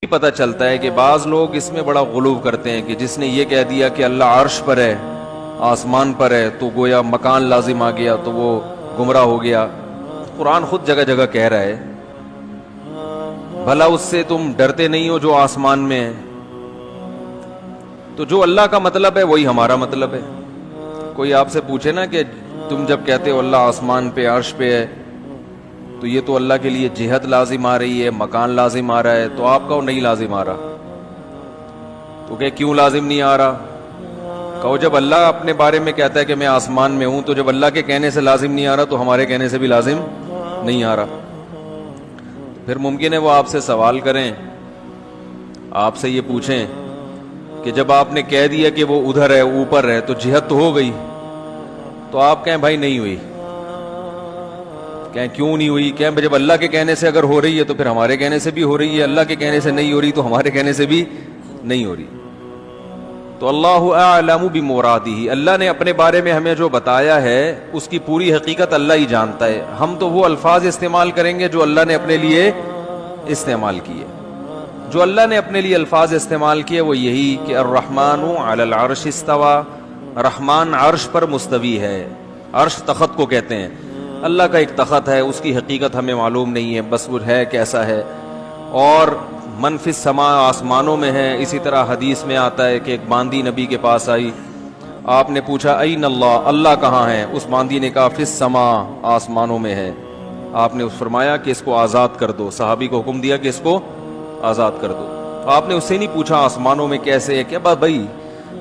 پتہ چلتا ہے کہ بعض لوگ اس میں بڑا غلو کرتے ہیں کہ جس نے یہ کہہ دیا کہ اللہ عرش پر ہے، آسمان پر ہے، تو گویا مکان لازم آ گیا تو وہ گمراہ ہو گیا۔ قرآن خود جگہ جگہ کہہ رہا ہے بھلا اس سے تم ڈرتے نہیں ہو جو آسمان میں ہے؟ تو جو اللہ کا مطلب ہے وہی ہمارا مطلب ہے۔ کوئی آپ سے پوچھے نا کہ تم جب کہتے ہو اللہ آسمان پہ عرش پہ ہے تو یہ تو اللہ کے لیے جہت لازم آ رہی ہے، مکان لازم آ رہا ہے، تو آپ کہو نہیں لازم آ رہا۔ تو کہ کیوں لازم نہیں آ رہا؟ کہو جب اللہ اپنے بارے میں کہتا ہے کہ میں آسمان میں ہوں، تو جب اللہ کے کہنے سے لازم نہیں آ رہا تو ہمارے کہنے سے بھی لازم نہیں آ رہا۔ پھر ممکن ہے وہ آپ سے سوال کریں، آپ سے یہ پوچھیں کہ جب آپ نے کہہ دیا کہ وہ ادھر ہے، اوپر ہے، تو جہت تو ہو گئی، تو آپ کہیں بھائی نہیں ہوئی۔ کہیں کیوں نہیں ہوئی؟ کہیں جب اللہ کے کہنے سے اگر ہو رہی ہے تو پھر ہمارے کہنے سے بھی ہو رہی ہے، اللہ کے کہنے سے نہیں ہو رہی تو ہمارے کہنے سے بھی نہیں ہو رہی۔ تو اللہ اعلم بمرادہ، اللہ نے اپنے بارے میں ہمیں جو بتایا ہے اس کی پوری حقیقت اللہ ہی جانتا ہے۔ ہم تو وہ الفاظ استعمال کریں گے جو اللہ نے اپنے لیے استعمال کیے۔ جو اللہ نے اپنے لیے الفاظ استعمال کیے وہ یہی کہ الرحمن علی العرش استوى، رحمان عرش پر مستوی ہے۔ عرش تخت کو کہتے ہیں، اللہ کا ایک تخت ہے، اس کی حقیقت ہمیں معلوم نہیں ہے، بس وہ ہے کیسا ہے۔ اور من فی السماء، آسمانوں میں ہے۔ اسی طرح حدیث میں آتا ہے کہ ایک باندی نبی کے پاس آئی، آپ نے پوچھا این اللہ، اللہ کہاں ہے؟ اس باندی نے کہا فی السماء، آسمانوں میں ہے۔ آپ نے فرمایا کہ اس کو آزاد کر دو، صحابی کو حکم دیا کہ اس کو آزاد کر دو۔ آپ نے اس سے نہیں پوچھا آسمانوں میں کیسے ہے، کیا بات بھائی؟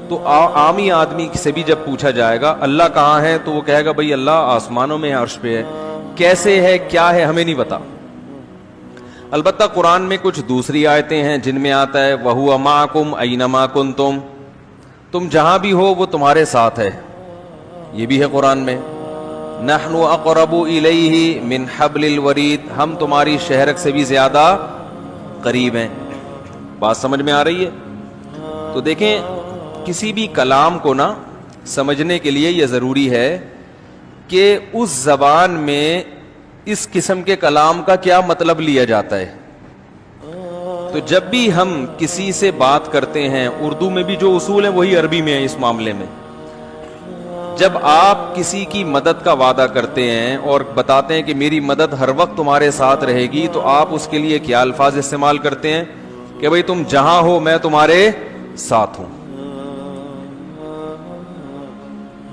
تو عامی آدمی سے بھی جب پوچھا جائے گا اللہ کہاں ہے تو وہ کہے گا بھائی اللہ آسمانوں میں ہے، عرش پہ ہے۔ کیسے ہے، کیا ہے، ہمیں نہیں پتا۔ البتہ قرآن میں کچھ دوسری آیتیں ہیں جن میں آتا ہے وَهُوَ مَعَكُمْ أَيْنَمَا كُنْتُمْ، تم جہاں بھی ہو وہ تمہارے ساتھ ہے، یہ بھی ہے قرآن میں۔ نَحْنُ أَقْرَبُ إِلَيْهِ مِنْ حَبْلِ الْوَرِيدِ، ہم تمہاری شہرک سے بھی زیادہ قریب ہیں۔ بات سمجھ میں آ رہی ہے؟ تو دیکھیں کسی بھی کلام کو نا سمجھنے کے لیے یہ ضروری ہے کہ اس زبان میں اس قسم کے کلام کا کیا مطلب لیا جاتا ہے۔ تو جب بھی ہم کسی سے بات کرتے ہیں، اردو میں بھی جو اصول ہیں وہی عربی میں ہیں اس معاملے میں۔ جب آپ کسی کی مدد کا وعدہ کرتے ہیں اور بتاتے ہیں کہ میری مدد ہر وقت تمہارے ساتھ رہے گی، تو آپ اس کے لیے کیا الفاظ استعمال کرتے ہیں کہ بھئی تم جہاں ہو میں تمہارے ساتھ ہوں،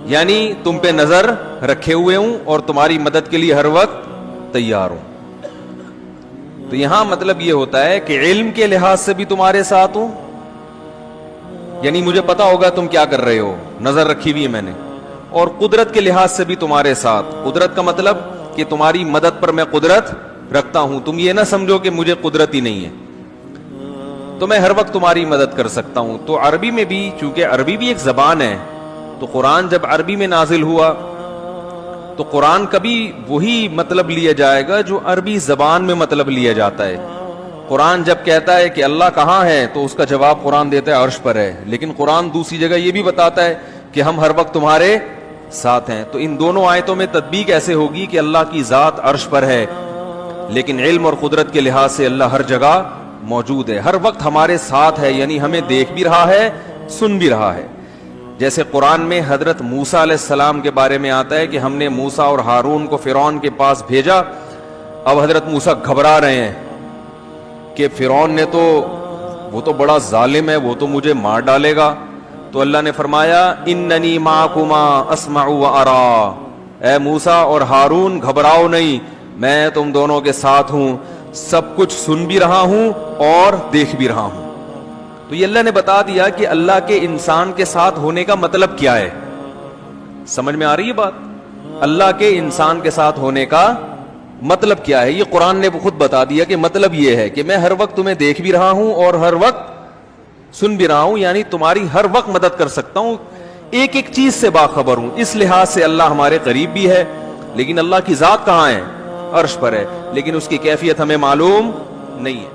یعنی تم پہ نظر رکھے ہوئے ہوں اور تمہاری مدد کے لیے ہر وقت تیار ہوں۔ تو یہاں مطلب یہ ہوتا ہے کہ علم کے لحاظ سے بھی تمہارے ساتھ ہوں، یعنی مجھے پتا ہوگا تم کیا کر رہے ہو، نظر رکھی ہوئی ہے میں نے، اور قدرت کے لحاظ سے بھی تمہارے ساتھ۔ قدرت کا مطلب کہ تمہاری مدد پر میں قدرت رکھتا ہوں، تم یہ نہ سمجھو کہ مجھے قدرت ہی نہیں ہے، تو میں ہر وقت تمہاری مدد کر سکتا ہوں۔ تو عربی میں بھی، چونکہ عربی بھی ایک زبان ہے، تو قرآن جب عربی میں نازل ہوا تو قرآن کا بھی وہی مطلب لیا جائے گا جو عربی زبان میں مطلب لیا جاتا ہے۔ قرآن جب کہتا ہے کہ اللہ کہاں ہے تو اس کا جواب قرآن دیتا ہے عرش پر ہے، لیکن قرآن دوسری جگہ یہ بھی بتاتا ہے کہ ہم ہر وقت تمہارے ساتھ ہیں۔ تو ان دونوں آیتوں میں تطبیق ایسے ہوگی کہ اللہ کی ذات عرش پر ہے، لیکن علم اور قدرت کے لحاظ سے اللہ ہر جگہ موجود ہے، ہر وقت ہمارے ساتھ ہے، یعنی ہمیں دیکھ بھی رہا ہے، سن بھی رہا ہے۔ جیسے قرآن میں حضرت موسیٰ علیہ السلام کے بارے میں آتا ہے کہ ہم نے موسیٰ اور ہارون کو فرعون کے پاس بھیجا۔ اب حضرت موسیٰ گھبرا رہے ہیں کہ فرعون نے تو، وہ تو بڑا ظالم ہے، وہ تو مجھے مار ڈالے گا۔ تو اللہ نے فرمایا اننی معکما اسمع و ارا، اے موسیٰ اور ہارون گھبراؤ نہیں، میں تم دونوں کے ساتھ ہوں، سب کچھ سن بھی رہا ہوں اور دیکھ بھی رہا ہوں۔ تو یہ اللہ نے بتا دیا کہ اللہ کے انسان کے ساتھ ہونے کا مطلب کیا ہے۔ سمجھ میں آ رہی ہے بات؟ اللہ کے انسان کے ساتھ ہونے کا مطلب کیا ہے، یہ قرآن نے خود بتا دیا کہ مطلب یہ ہے کہ میں ہر وقت تمہیں دیکھ بھی رہا ہوں اور ہر وقت سن بھی رہا ہوں، یعنی تمہاری ہر وقت مدد کر سکتا ہوں، ایک ایک چیز سے باخبر ہوں۔ اس لحاظ سے اللہ ہمارے قریب بھی ہے، لیکن اللہ کی ذات کہاں ہے؟ عرش پر ہے، لیکن اس کی کیفیت ہمیں معلوم نہیں ہے۔